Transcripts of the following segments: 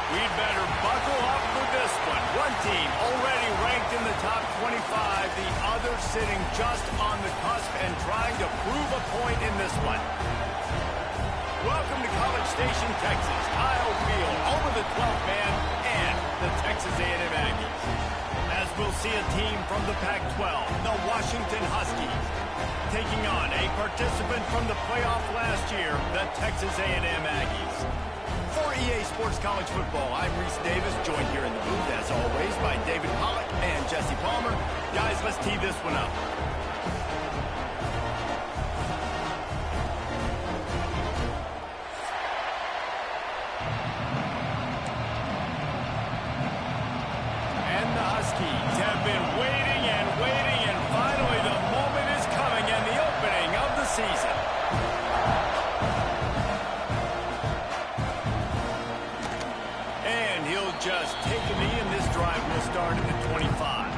We'd better buckle up for this one. One team already ranked in the top 25, the other sitting just on the cusp and trying to prove a point in this one. Welcome to College Station, Texas. Kyle Field, over the 12th man, and the Texas A&M Aggies. As we'll see a team from the Pac-12, the Washington Huskies, taking on a participant from the playoff last year, the Texas A&M Aggies. For EA Sports College Football, I'm Reese Davis, joined here in the booth, as always, by David Pollack and Jesse Palmer. Guys, let's tee this one up. And the Huskies have been waiting, and finally the moment is coming, and the opening of the season. Just take a knee, and this drive will start at the 25.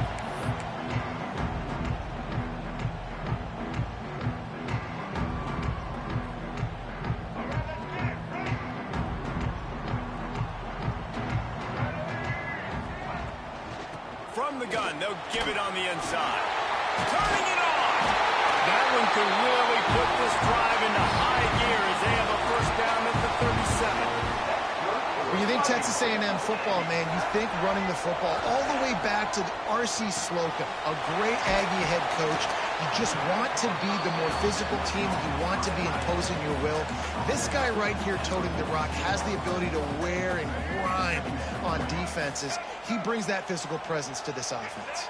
From the gun, they'll give it on the inside. Turning it on! That one could really put this drive into high gear as they have a first down at the 37. When you think Texas A&M football, man, you think running the football all the way back to R.C. Slocum, a great Aggie head coach. You just want to be the more physical team. You want to be imposing your will. This guy right here toting the rock has the ability to wear and grind on defenses. He brings that physical presence to this offense.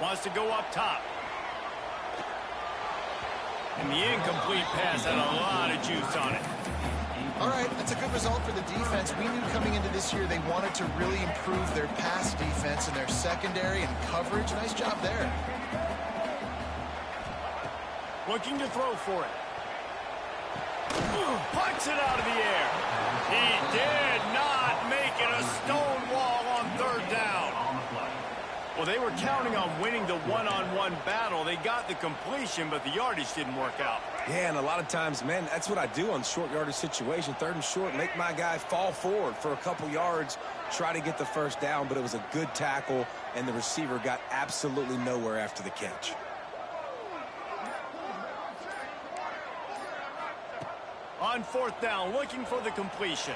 Wants to go up top. And the incomplete pass had a lot of juice on it. All right, that's a good result for the defense. We knew coming into this year they wanted to really improve their pass defense and their secondary and coverage. Nice job there. Looking to throw for it. Pucks it out of the air. He did not make it a stone wall on third down. Well, they were counting on winning the one-on-one battle. They got the completion, but the yardage didn't work out. Yeah, and a lot of times, man, that's what I do on short yardage situation. Third and short, make my guy fall forward for a couple yards, try to get the first down, but it was a good tackle, and the receiver got absolutely nowhere after the catch. On fourth down, looking for the completion.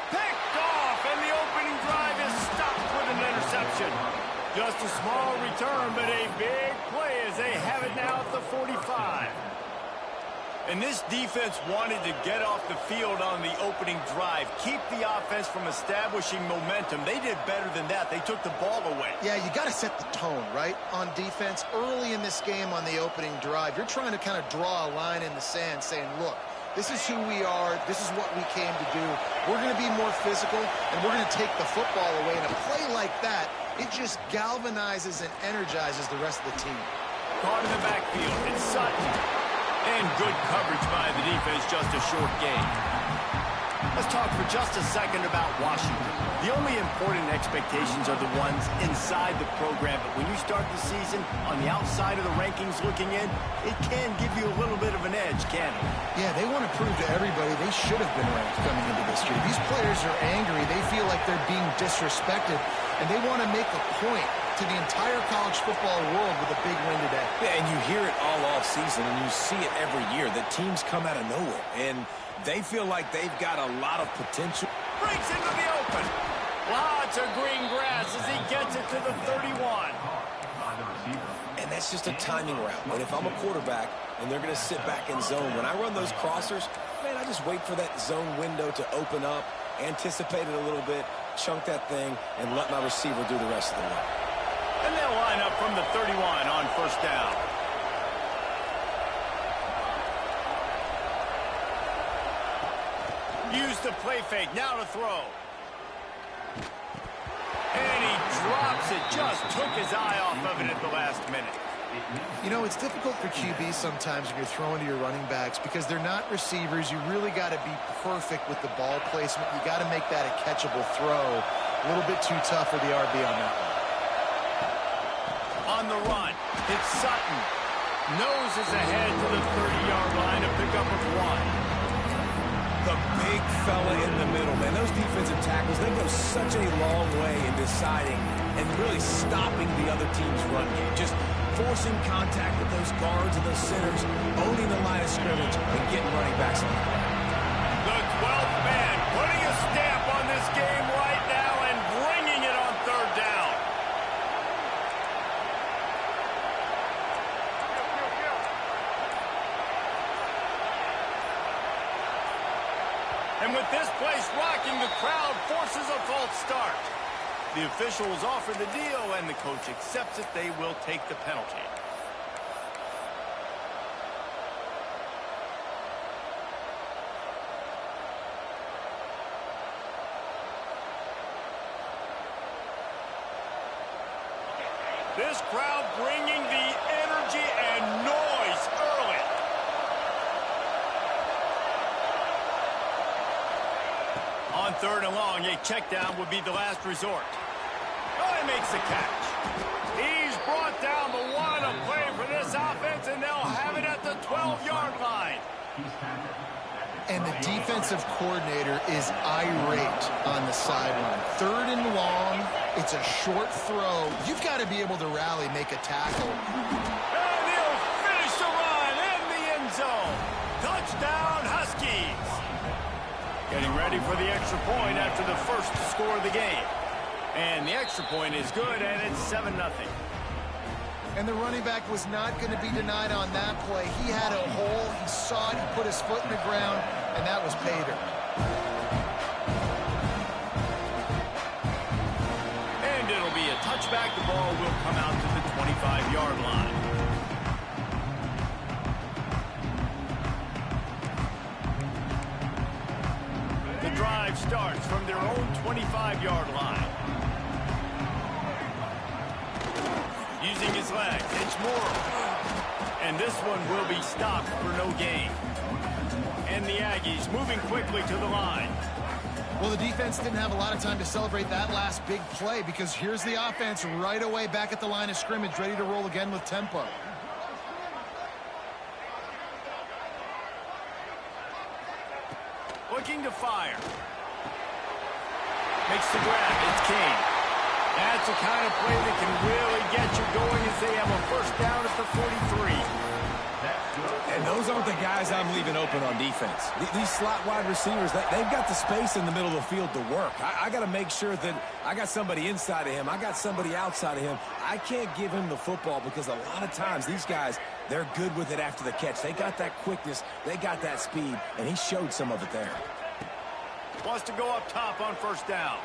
Picked off, and the opening drive is stopped with an interception. Just a small return, but a big play as they have it now at the 45. And this defense wanted to get off the field on the opening drive, keep the offense from establishing momentum. They did better than that. They took the ball away. Yeah, you got to set the tone, right, on defense. Early in this game on the opening drive, you're trying to kind of draw a line in the sand saying, look, this is who we are. This is what we came to do. We're going to be more physical, and we're going to take the football away. And a play like that, it just galvanizes and energizes the rest of the team. Caught in the backfield. It's Sutton. And good coverage by the defense, just a short gain. Let's talk for just a second about Washington. The only important expectations are the ones inside the program, but when you start the season on the outside of the rankings looking in, it can give you a little bit of an edge, can't it? Yeah, they want to prove to everybody they should have been ranked coming into this year. These players are angry. They feel like they're being disrespected, and they want to make a point to the entire college football world with a big win today. Yeah, and you hear it all off season, and you see it every year. The teams come out of nowhere, and they feel like they've got a lot of potential. Breaks into the open. Lots of green grass as he gets it to the 31. And that's just a timing route. And if I'm a quarterback and they're going to sit back in zone, when I run those crossers, man, I just wait for that zone window to open up, anticipate it a little bit, chunk that thing, and let my receiver do the rest of the work. And they'll line up from the 31 on first down. Use the play fake, now to throw. And he drops it, just took his eye off of it at the last minute. You know, it's difficult for QB sometimes when you're throwing to your running backs because they're not receivers. You really got to be perfect with the ball placement. You got to make that a catchable throw. A little bit too tough for the RB on that one. On the run, it's Sutton. Noses ahead to the 30-yard line, a pickup of 1. The big fella in the middle, man. such a long way in deciding and really stopping the other team's run game. Just forcing contact with those guards and those centers, owning the line of scrimmage, and getting running backs on the ground. The 12th man putting a stamp on this game right now and bringing it on third down. And with this place rocking, the crowd forces a false start. The officials offer the deal, and the coach accepts it. They will take the penalty. This crowd bringing the energy and noise early. On third and long, a check down would be the last resort. Oh, he makes the catch. He's brought down the one to play for this offense, and they'll have it at the 12-yard line. And the defensive coordinator is irate on the sideline. Third and long, it's a short throw. You've got to be able to rally, make a tackle. And he'll finish the run in the end zone. Touchdown, Huskies. Getting ready for the extra point after the first score of the game. And the extra point is good, and it's 7-0. And the running back was not going to be denied on that play. He had a hole, he saw it, he put his foot in the ground, and that was pay dirt. And it'll be a touchback. The ball will come out to the 25-yard line. The drive starts from their own 25-yard line. Using his legs, it's Morrow. And this one will be stopped for no gain. And the Aggies moving quickly to the line. Well, the defense didn't have a lot of time to celebrate that last big play because here's the offense right away back at the line of scrimmage, ready to roll again with tempo. Looking to fire. Makes the grab. It's King. That's the kind of play that can really get you going as they have a first down at the 43. And those aren't the guys I'm leaving open on defense. These slot wide receivers, they've got the space in the middle of the field to work. I got to make sure that I got somebody inside of him. I got somebody outside of him. I can't give him the football because a lot of times these guys, they're good with it after the catch. They got that quickness. They got that speed, and he showed some of it there. Wants to go up top on first down.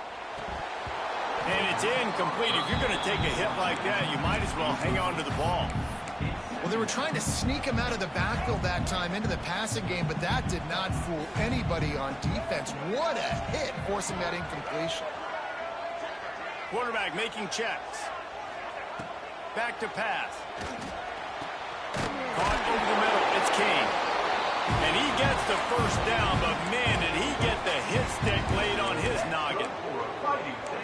And it's incomplete. If you're going to take a hit like that, you might as well hang on to the ball. Well, they were trying to sneak him out of the backfield that time into the passing game, but that did not fool anybody on defense. What a hit, forcing that incompletion. Quarterback making checks. Back to pass. Caught over the middle. It's King. And he gets the first down, but man, did he get the hit stick laid on his noggin.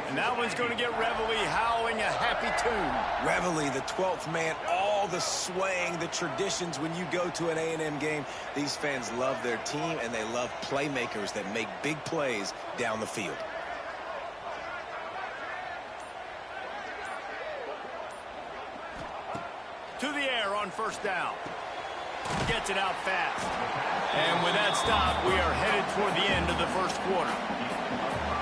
And that one's going to get Reveille howling a happy tune. Reveille, the 12th man, all the swaying, the traditions when you go to an A&M game. These fans love their team, and they love playmakers that make big plays down the field. To the air on first down. Gets it out fast. And with that stop, we are headed toward the end of the first quarter.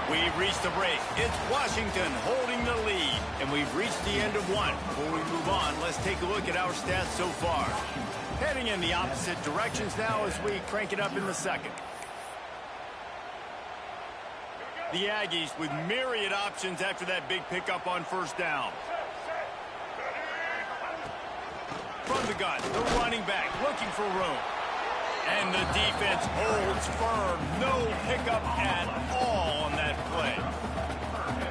We've reached the break. It's Washington holding the lead, and we've reached the end of one. Before we move on, let's take a look at our stats so far. Heading in the opposite directions now as we crank it up in the second. The Aggies with myriad options after that big pickup on first down. From the gun, the running back looking for room. And the defense holds firm. No pickup at all on that play.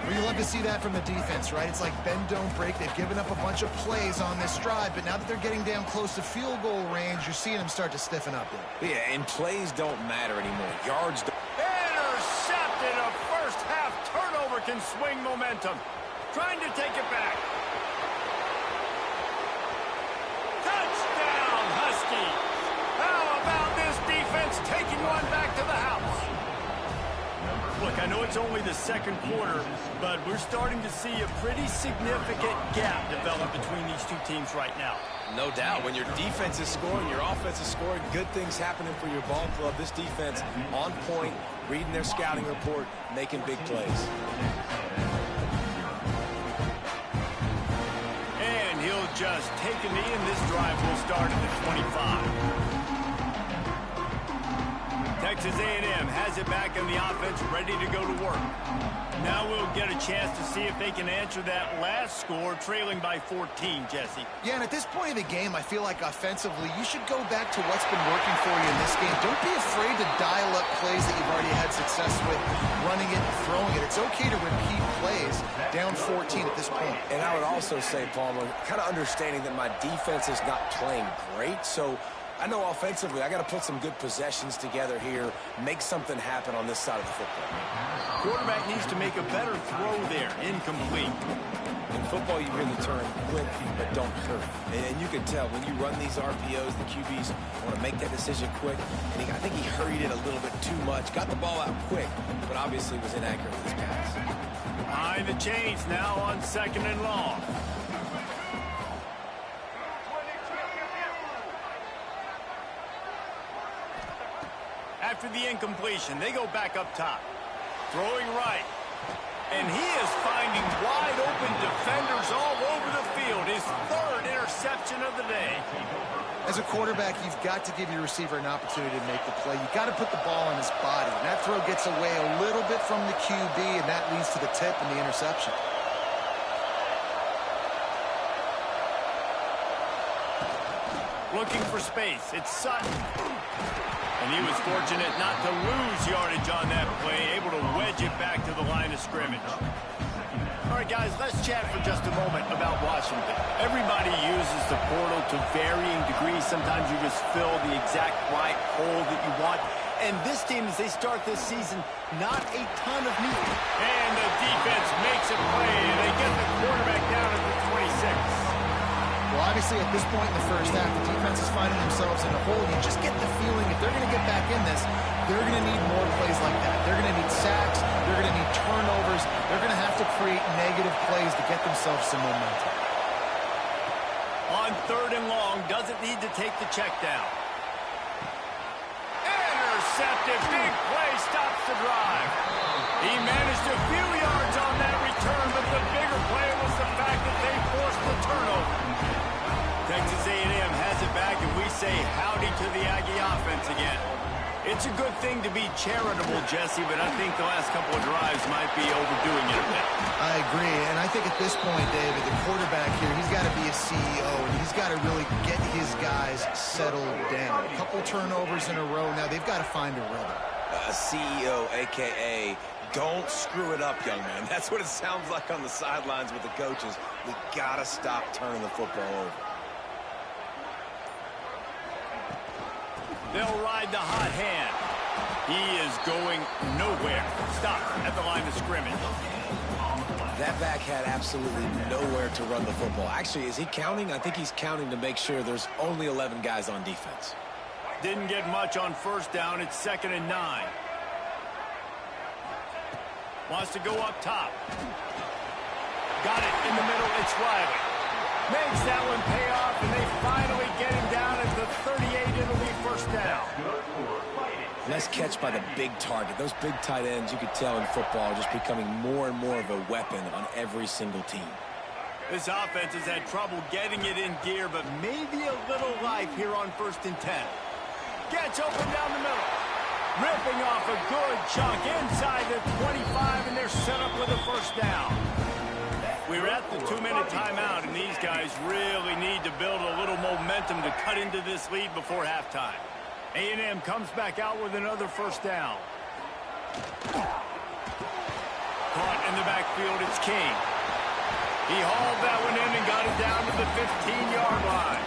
Well, you love to see that from the defense, right? It's like bend, don't break. They've given up a bunch of plays on this drive, but now that they're getting down close to field goal range, you're seeing them start to stiffen up there. Yeah, and plays don't matter anymore. Yards don't. Intercepted. A first half turnover can swing momentum. Trying to take it back. Touchdown, Huskies. How about this defense taking one back to the house? Look, I know it's only the second quarter, but we're starting to see a pretty significant gap develop between these two teams right now. No doubt. When your defense is scoring, your offense is scoring, good things happening for your ball club. This defense on point, reading their scouting report, making big plays. And he'll just take a knee, and this drive will start at the 25. Texas A&M has it back in the offense, ready to go to work. Now we'll get a chance to see if they can answer that last score, trailing by 14, Jesse. Yeah, and at this point of the game, I feel like offensively, you should go back to what's been working for you in this game. Don't be afraid to dial up plays that you've already had success with, running it and throwing it. It's okay to repeat plays down 14 at this point. And I would also say, Palmer, kind of understanding that my defense is not playing great, so I know offensively I got to put some good possessions together here, make something happen on this side of the football. Quarterback needs to make a better throw there. Incomplete. In football, you hear the term quick, but don't hurry. And you can tell when you run these RPOs, the QBs want to make that decision quick. And I think he hurried it a little bit too much, got the ball out quick, but obviously was inaccurate with his pass. Behind the chains now on 2nd and long. After the incompletion, they go back up top. Throwing right. And he is finding wide open defenders all over the field. His 3rd interception of the day. As a quarterback, you've got to give your receiver an opportunity to make the play. You've got to put the ball on his body. And that throw gets away a little bit from the QB, and that leads to the tip and the interception. Looking for space. It's Sutton. And he was fortunate not to lose yardage on that play, able to wedge it back to the line of scrimmage. All right, guys, let's chat for just a moment about Washington. Everybody uses the portal to varying degrees. Sometimes you just fill the exact right hole that you want. And this team, as they start this season, not a ton of need. And the defense makes a play, and they get the quarterback down at the 26. Well, obviously, at this point in the first half, the defense is finding themselves in a hole. You just get the feeling if they're going to get back in this, they're going to need more plays like that. They're going to need sacks. They're going to need turnovers. They're going to have to create negative plays to get themselves some momentum. On 3rd and long, doesn't need to take the check down. Intercepted. Big play stops the drive. He managed a few yards on that return, but the bigger play was the fact that they forced the turnover. Texas A&M has it back, and we say howdy to the Aggie offense again. It's a good thing to be charitable, Jesse, but I think the last couple of drives might be overdoing it a bit. I agree, and I think at this point, David, the quarterback here, he's got to be a CEO, and he's got to really get his guys settled down. A couple turnovers in a row now. They've got to find a rhythm. A CEO, a.k.a. don't screw it up, young man. That's what it sounds like on the sidelines with the coaches. We got to stop turning the football over. They'll ride the hot hand. He is going nowhere. Stop at the line of scrimmage. That back had absolutely nowhere to run the football. Actually, is he counting? I think he's counting to make sure there's only 11 guys on defense. Didn't get much on 1st down. It's 2nd and 9. Wants to go up top. Got it in the middle. It's Riley. Makes that one pay off, and they finally get him down at the 38. It'll be 1st down. Nice catch by the big target. Those big tight ends, you could tell in football, are just becoming more and more of a weapon on every single team. This offense has had trouble getting it in gear, but maybe a little life here on 1st and 10. Gets open down the middle. Ripping off a good chunk inside the 25, and they're set up with a 1st down. We're at the 2-minute timeout, and these guys really need to build a little momentum to cut into this lead before halftime. A&M comes back out with another 1st down. Caught in the backfield, it's King. He hauled that one in and got it down to the 15-yard line.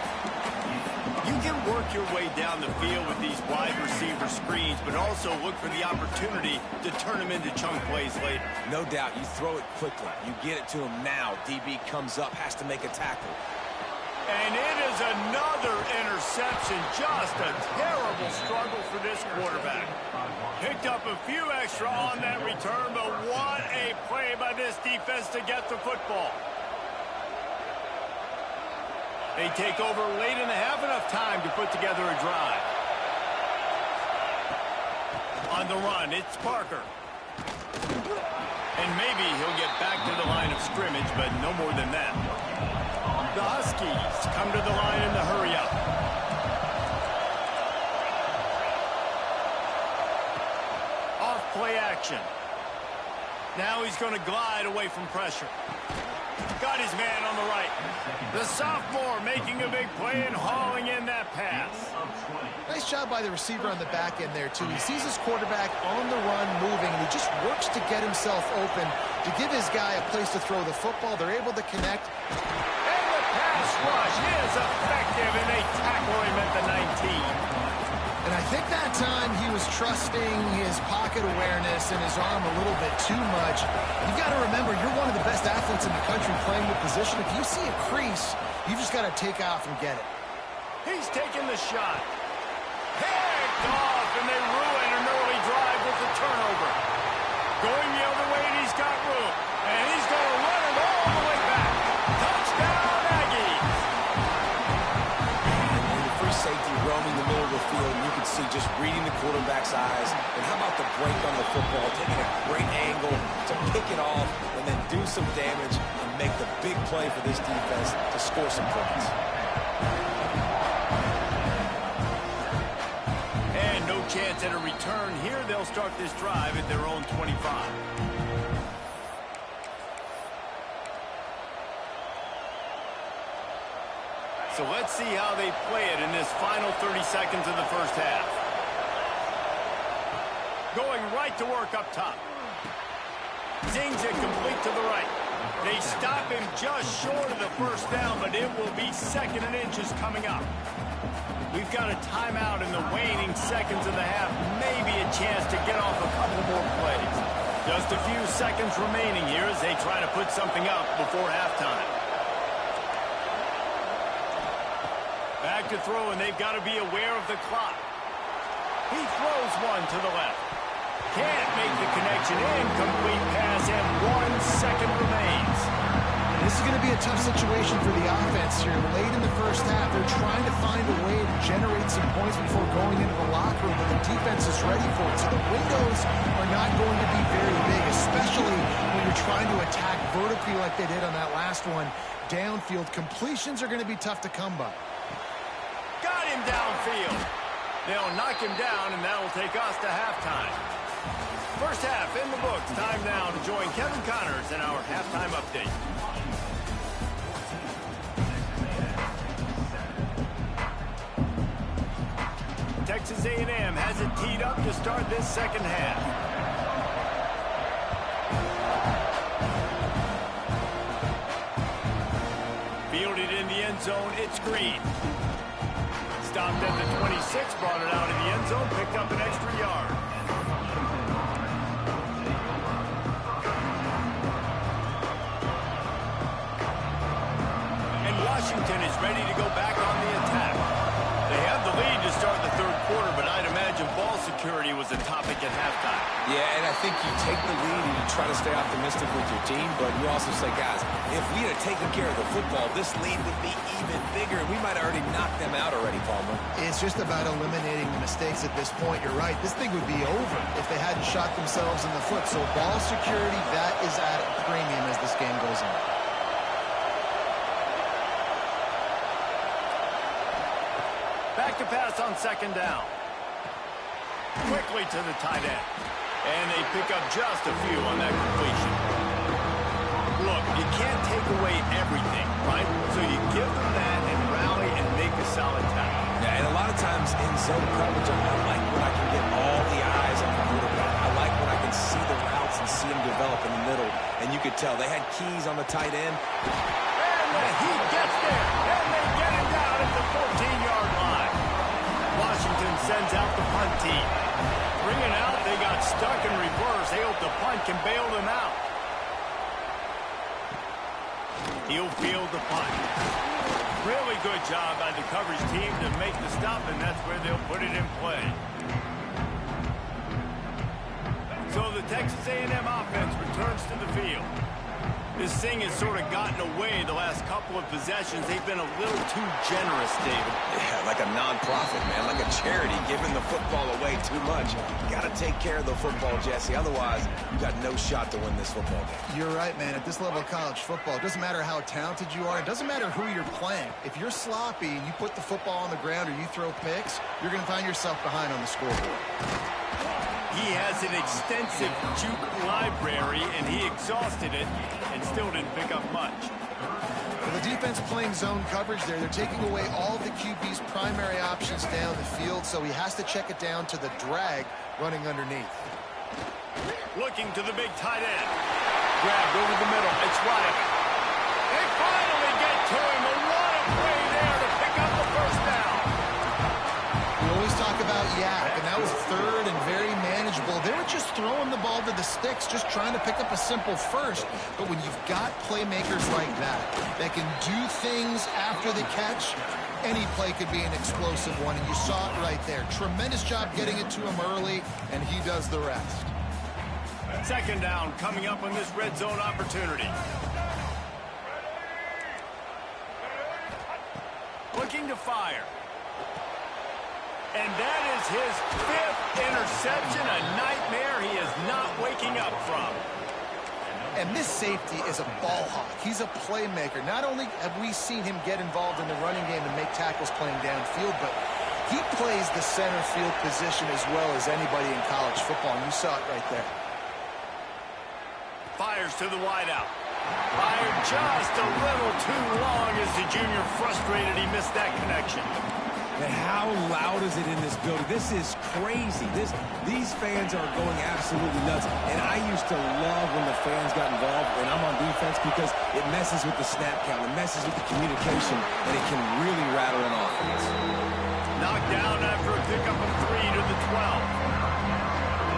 You can work your way down the field with these wide receiver screens, but also look for the opportunity to turn them into chunk plays later. No doubt, you throw it quickly. You get it to him now. DB comes up, has to make a tackle. And it is another interception. Just a terrible struggle for this quarterback. Picked up a few extra on that return, but what a play by this defense to get the football. They take over late and have enough time to put together a drive. On the run, it's Parker. And maybe he'll get back to the line of scrimmage, but no more than that. The Huskies come to the line in the hurry-up. Off-play action. Now he's going to glide away from pressure. Got his man on the right. The sophomore making a big play and hauling in that pass. Nice job by the receiver on the back end there, too. He sees his quarterback on the run moving, and he just works to get himself open to give his guy a place to throw the football. They're able to connect. And the pass rush is effective, and they tackle him at the 19. And I think that time he was trusting his pocket awareness and his arm a little bit too much. You've got to remember, you're one of the best athletes in the country playing the position. If you see a crease, you've just got to take off and get it. He's taking the shot. Picked off, and they ruin an early drive with the turnover. Going the other way, and he's got room. And he's going to run it all the way back. Touchdown, Aggies! And the free safety roaming the middle of the field, and you can see just reading the quarterback's eyes. And how about the break on the football, taking a great angle to pick it off and then do some damage and make the big play for this defense to score some points. And no chance at a return here. They'll start this drive at their own 25. So let's see how they play it in this final 30 seconds of the first half. Going right to work up top. Zings it complete to the right. They stop him just short of the first down, but it will be 2nd and inches coming up. We've got a timeout in the waning seconds of the half. Maybe a chance to get off a couple more plays. Just a few seconds remaining here as they try to put something up before halftime. Back to throw, and they've got to be aware of the clock. He throws one to the left. Can't make the connection. Incomplete pass, and 1 second remains. This is going to be a tough situation for the offense here. Late in the first half, they're trying to find a way to generate some points before going into the locker room, but the defense is ready for it. So the windows are not going to be very big, especially when you're trying to attack vertically like they did on that last one. Downfield completions are going to be tough to come by. Got him downfield. They'll knock him down, and that'll take us to halftime. First half in the books. Time now to join Kevin Connors in our halftime update. Texas A&M has it teed up to start this second half. Fielded in the end zone, it's Green. Stopped at the 26, brought it out of the end zone, picked up an extra yard. And Washington is ready to go back on the attack. They have the lead to start the third quarter, but I'd imagine ball security was a topic at halftime. Yeah, and I think you take the lead and you try to stay optimistic with your team, but you also say, guys, if we had taken care of the football, this lead would be even bigger, and we might have already knocked them out already, Palmer. It's just about eliminating the mistakes at this point. You're right. This thing would be over if they hadn't shot themselves in the foot. So ball security, that is at a premium as this game goes on. Back to pass on second down. Quickly to the tight end. And they pick up just a few on that completion. Look, you can't take away everything, right? So you give them that and rally and make a solid tackle. Yeah, and a lot of times in zone coverage, I like when I can get all the eyes on the quarterback. I like when I can see the routes and see them develop in the middle. And you could tell they had keys on the tight end. And he gets there. And they get him down at the 14-yard line. Washington sends out the punt team. Bringing out, they got stuck in reverse. They hope the punt can bail them out. He'll field the punt. Really good job by the coverage team to make the stop, and that's where they'll put it in play. So the Texas A&M offense returns to the field. This thing has sort of gotten away the last couple of possessions. They've been a little too generous, David. Yeah, like a nonprofit, man, like a charity, giving the football away too much. Got to take care of the football, Jesse. Otherwise, you got no shot to win this football game. You're right, man. At this level of college football, it doesn't matter how talented you are. It doesn't matter who you're playing. If you're sloppy and you put the football on the ground or you throw picks, you're going to find yourself behind on the scoreboard. He has an extensive juke library, and he exhausted it and still didn't pick up much. Well, the defense playing zone coverage there. They're taking away all of the QB's primary options down the field, so he has to check it down to the drag running underneath. Looking to the big tight end. Grabbed over the middle. It's Wyatt. They finally get to him. A lot of play there to pick up the first down. We always talk about yak, and that was third and very manageable. They were just throwing the ball to the sticks, just trying to pick up a simple first. But when you've got playmakers like that can do things after the catch, any play could be an explosive one, and you saw it right there. Tremendous job getting it to him early, and he does the rest. Second down coming up on this red zone opportunity. Looking to fire. And that is his fifth interception, a nightmare he is not waking up from. And this safety is a ball hawk. He's a playmaker. Not only have we seen him get involved in the running game and make tackles playing downfield, but he plays the center field position as well as anybody in college football, and you saw it right there. Fires to the wideout. Fired just a little too long as the junior frustrated he missed that connection. And how loud is it in this building? This is crazy. These fans are going absolutely nuts. And I used to love when the fans got involved when I'm on defense because it messes with the snap count. It messes with the communication, and it can really rattle an offense. Knocked down after a pickup of 3 to the 12.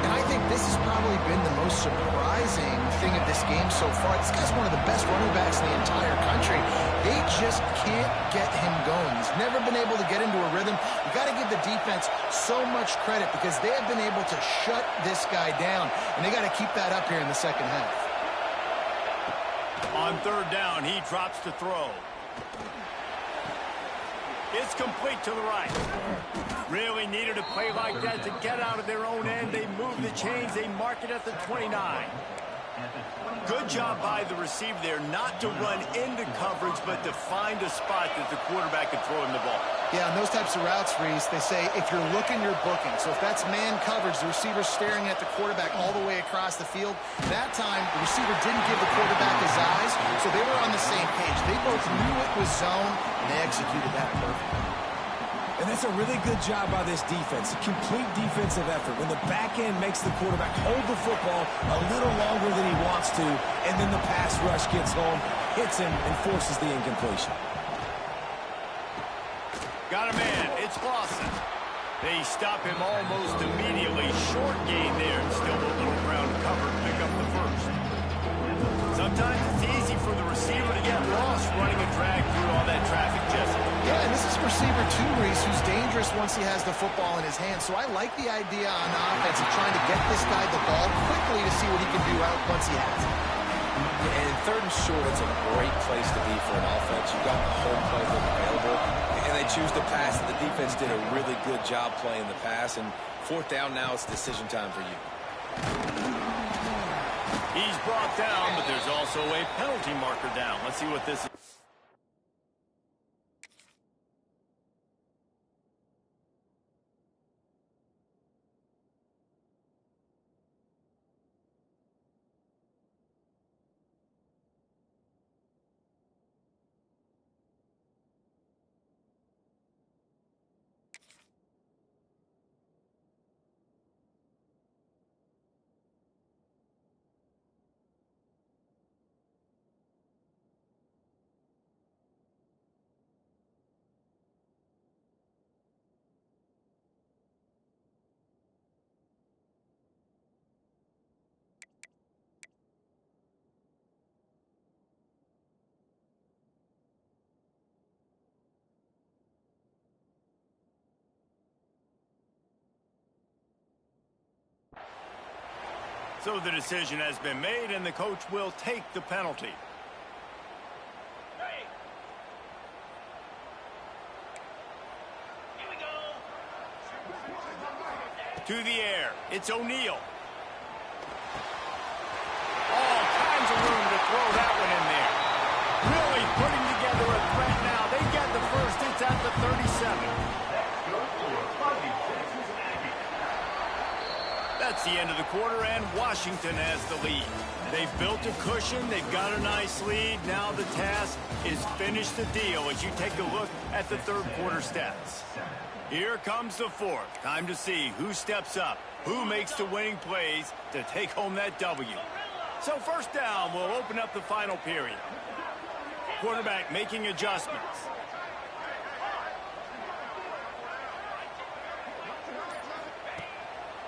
And I think this has probably been the most surprising thing of this game so far. This guy's one of the best running backs in the entire country. They just can't get him going. He's never been able to get into a rhythm. You got to give the defense so much credit because they have been able to shut this guy down, and they got to keep that up here in the second half. On third down, he drops to throw. It's complete to the right. Really needed a play like that to get out of their own end. They move the chains. They mark it at the 29. Good job by the receiver there not to run into coverage, but to find a spot that the quarterback could throw him the ball. Yeah, on those types of routes, Reese, they say if you're looking, you're booking. So if that's man coverage, the receiver's staring at the quarterback all the way across the field. That time, the receiver didn't give the quarterback his eyes, so they were on the same page. They both knew it was zone, and they executed that perfectly. And that's a really good job by this defense. Complete defensive effort. When the back end makes the quarterback hold the football a little longer than he wants to, and then the pass rush gets home, hits him, and forces the incompletion. Got a man. It's Lawson. They stop him almost immediately. Short gain there, and still a little ground cover to pick up the first. Sometimes it's easy for the receiver to get lost running a drag through all that traffic, Jesse. Yeah, and this is receiver too, Reese, who's dangerous once he has the football in his hands. So I like the idea on offense of trying to get this guy the ball quickly to see what he can do out once he has it. Yeah, and third and short, it's a great place to be for an offense. You've got the whole playbook available, and they choose to pass. The defense did a really good job playing the pass, and fourth down now, it's decision time for you. He's brought down, but there's also a penalty marker down. Let's see what this is. So the decision has been made, and the coach will take the penalty. To the air. It's O'Neal. All kinds of room to throw that one in there. Really putting together a threat now. They get the first. It's at the 37. That's the end of the quarter, and Washington has the lead. They've built a cushion. They've got a nice lead. Now the task is finish the deal as you take a look at the third quarter stats. Here comes the fourth. Time to see who steps up, who makes the winning plays to take home that W. So first down will open up the final period. Quarterback making adjustments.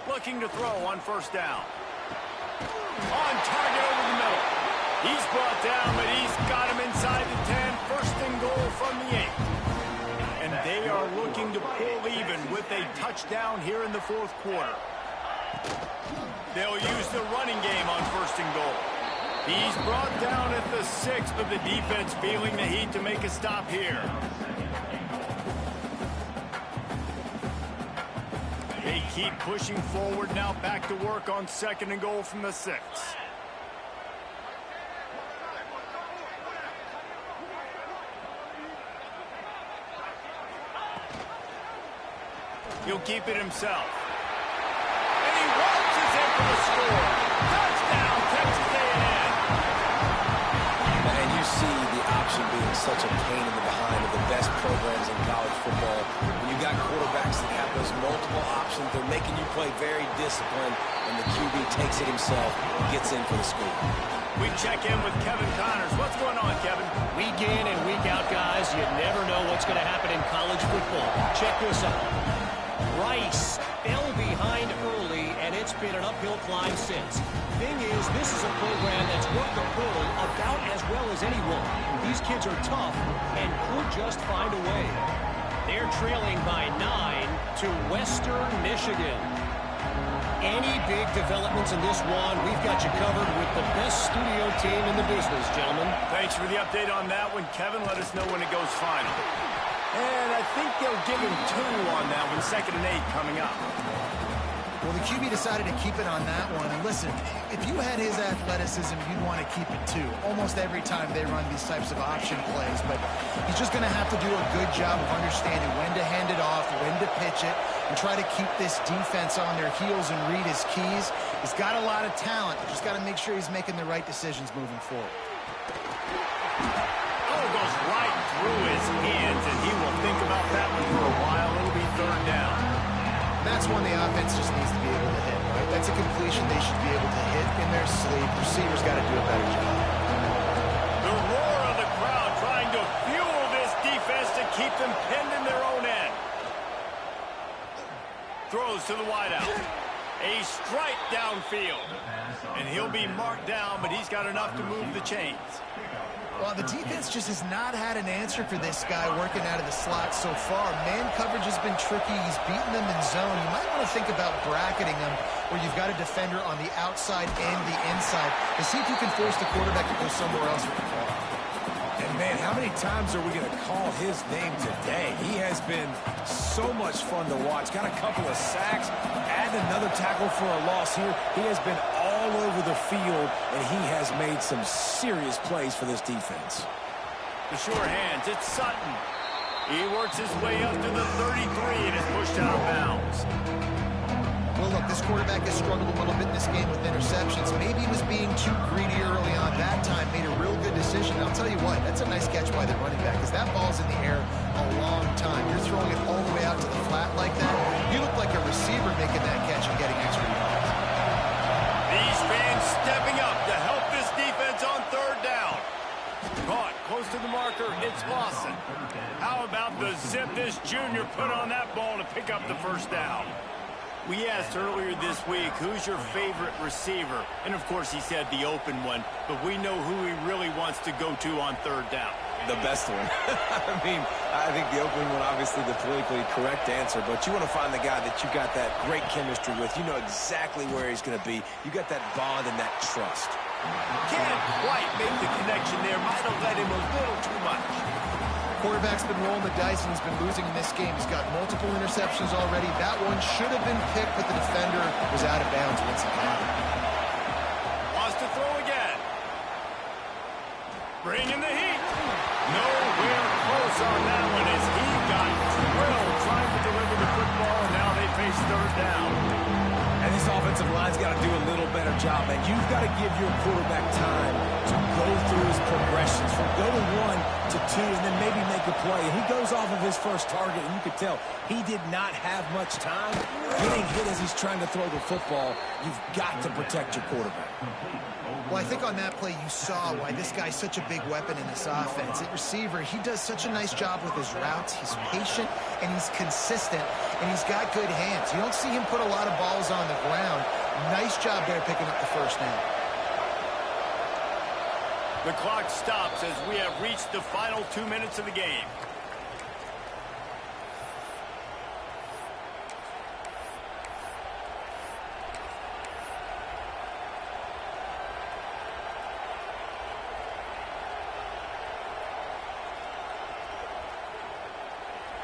Looking to throw on first down. On target over the middle. He's brought down, but he's got him inside the 10. First and goal from the 8. And they are looking to pull even with a touchdown here in the fourth quarter. They'll use the running game on first and goal. He's brought down at the 6, but the defense feeling the heat to make a stop here. They keep pushing forward now, back to work on second and goal from the 6. He'll keep it himself. And he launches in for the score. Touchdown, Texas A&M. And you see the option being such a pain in the behind of the best programs in college football. When you got quarterbacks that have those multiple options, they're making you play very disciplined, and the QB takes it himself and gets in for the score. We check in with Kevin Connors. What's going on, Kevin? Week in and week out, guys, you never know what's going to happen in college football. Check this out. Rice fell behind early, and it's been an uphill climb since. Thing is, this is a program that's worked the portal about as well as anyone. These kids are tough and could just find a way. They're trailing by 9 to Western Michigan. Any big developments in this one, we've got you covered with the best studio team in the business, gentlemen. Thanks for the update on that one, Kevin. Let us know when it goes final. And I think they'll give him 2 on that one. 2nd and 8 coming up. Well, the QB decided to keep it on that one. And listen, if you had his athleticism, you'd want to keep it too. Almost every time they run these types of option plays. But he's just going to have to do a good job of understanding when to hand it off, when to pitch it, and try to keep this defense on their heels and read his keys. He's got a lot of talent. Just got to make sure he's making the right decisions moving forward. Oh, goes right through his hands, and he will think about that one for a while. It'll be 3rd down. That's one the offense just needs to be able to hit, right? That's a completion they should be able to hit in their sleep. Receivers got to do a better job. The roar of the crowd trying to fuel this defense to keep them pinned in their own end. Throws to the wideout. A strike downfield. And he'll be marked down, but he's got enough to move the chains. Well, the defense just has not had an answer for this guy working out of the slot so far. Man coverage has been tricky. He's beaten them in zone. You might want to think about bracketing him where you've got a defender on the outside and the inside to see if you can force the quarterback to go somewhere else with the ball. And, man, how many times are we going to call his name today? He has been so much fun to watch. Got a couple of sacks, add another tackle for a loss here. He has been all over the field, and he has made some serious plays for this defense. The sure hands, it's Sutton. He works his way up to the 33 and is pushed out of bounds. Well, look, this quarterback has struggled a little bit in this game with interceptions. Maybe he was being too greedy early on. That time made a real good decision. I'll tell you what, that's a nice catch by the running back because that ball's in the air a long time. You're throwing it all the way out to the flat like that. You look like a receiver making that catch and getting extra yards. These fans stepping up to help this defense on 3rd down. Caught close to the marker, it's Lawson. How about the zip this junior put on that ball to pick up the 1st down? We asked earlier this week, who's your favorite receiver? And, of course, he said the open one, but we know who he really wants to go to on 3rd down. the best one. I mean, I think the opening one, obviously the politically correct answer, but you want to find the guy that you got that great chemistry with. You know exactly where he's going to be. You got that bond and that trust. Can't quite make the connection there. Might have led him a little too much. Quarterback's been rolling the dice, and he's been losing in this game. He's got multiple interceptions already. That one should have been picked, but the defender was out of bounds once it happened. Wants to throw again. Bringing the heat. Nowhere close on that one as he got drilled trying to deliver the football, and now they face third down. And this offensive line's got to do a little better job, man. You've got to give your quarterback time to go through his progressions from go to 1 to 2 and then maybe make a play. And he goes off of his first target, and you could tell he did not have much time getting hit as he's trying to throw the football. You've got to protect your quarterback. Well, I think on that play you saw why this guy's such a big weapon in this offense. At receiver, he does such a nice job with his routes. He's patient, and he's consistent, and he's got good hands. You don't see him put a lot of balls on the ground. Nice job there picking up the first down. The clock stops as we have reached the final 2 minutes of the game.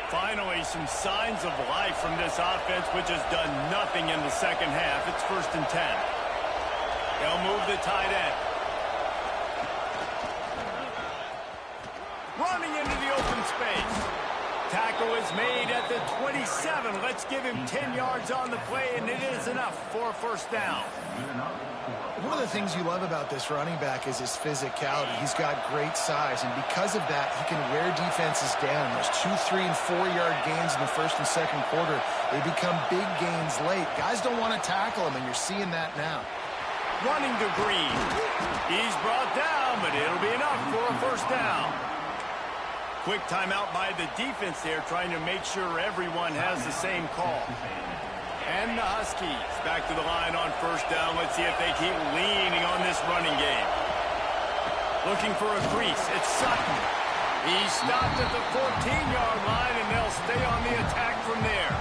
Finally, some signs of life from this offense, which has done nothing in the second half. It's 1st and 10. They'll move the tight end. Running into the open space. Tackle is made at the 27. Let's give him 10 yards on the play, and it is enough for a first down. One of the things you love about this running back is his physicality. He's got great size, and because of that, he can wear defenses down. Those 2, 3, and 4-yard gains in the first and second quarter, they become big gains late. Guys don't want to tackle him, and you're seeing that now. Running to Green. He's brought down, but it'll be enough for a first down. Quick timeout by the defense there, trying to make sure everyone has the same call. And the Huskies back to the line on first down. Let's see if they keep leaning on this running game. Looking for a crease. It's Sutton. He's stopped at the 14-yard line, and they'll stay on the attack from there.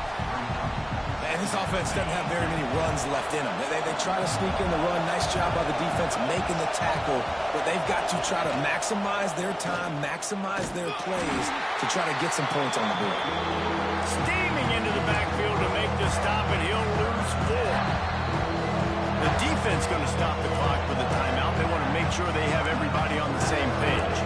And this offense doesn't have very many runs left in them. They try to sneak in the run. Nice job by the defense making the tackle. But they've got to try to maximize their time, maximize their plays to try to get some points on the board. Steaming into the backfield to make the stop, and he'll lose 4. The defense going to stop the clock with a timeout. They want to make sure they have everybody on the same page.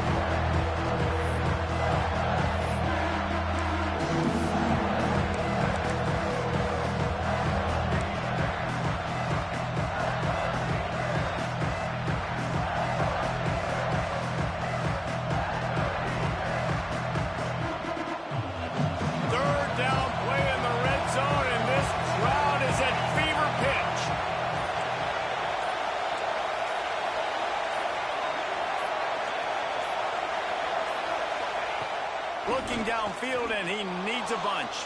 Looking downfield, and he needs a bunch.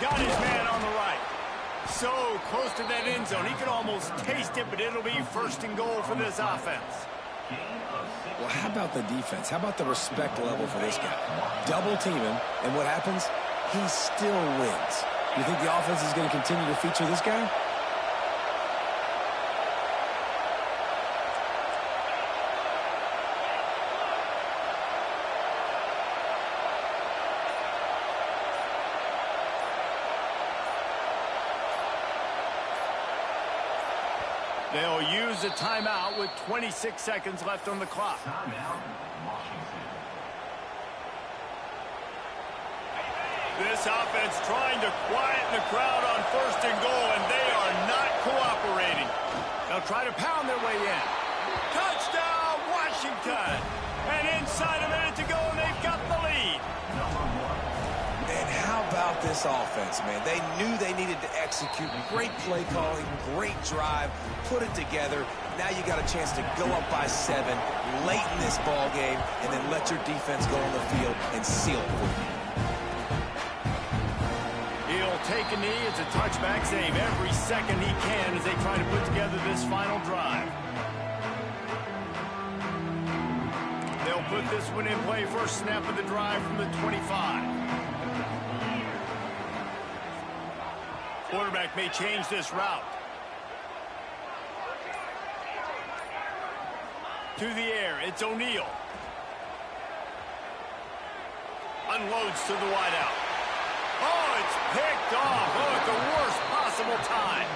Got his man on the right. So close to that end zone. He could almost taste it, but it'll be 1st and goal for this offense. Well, how about the defense? How about the respect level for this guy? Double team him, and what happens? He still wins. You think the offense is going to continue to feature this guy? They'll use a timeout with 26 seconds left on the clock. This offense trying to quieten the crowd on 1st and goal, and they are not cooperating. They'll try to pound their way in. Touchdown, Washington! And inside a minute to go, and they've got the lead. And how about this offense, man? They knew they needed to execute. Great play calling, great drive, put it together. Now you got a chance to go up by 7 late in this ball game, and then let your defense go on the field and seal it for you. He'll take a knee. It's a touchback save every second he can as they try to put together this final drive. They'll put this one in play. First snap of the drive from the 25. Quarterback may change this route. To the air, it's O'Neal. Unloads to the wideout. Oh, it's picked off. Oh, at the worst possible time.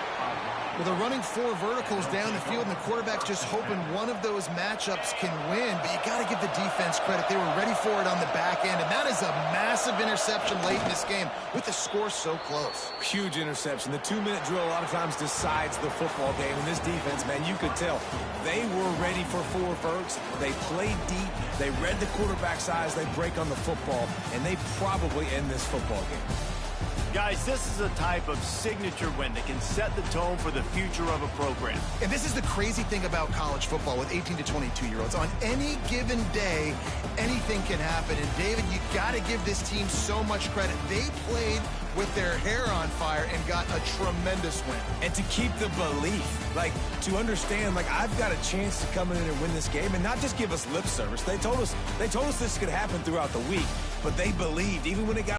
Well, they're running 4 verticals down the field, and the quarterback's just hoping one of those matchups can win. But you got to give the defense credit. They were ready for it on the back end, and that is a massive interception late in this game with the score so close. Huge interception. The 2-minute drill a lot of times decides the football game. And this defense, man, you could tell they were ready for 4 verts. They played deep. They read the quarterback's eyes. They break on the football, and they probably end this football game. Guys, this is a type of signature win that can set the tone for the future of a program. And this is the crazy thing about college football with 18 to 22-year-olds. On any given day, anything can happen. And, David, you got to give this team so much credit. They played with their hair on fire and got a tremendous win. And to keep the belief, like, to understand, like, I've got a chance to come in and win this game and not just give us lip service. They told us this could happen throughout the week, but they believed, even when it got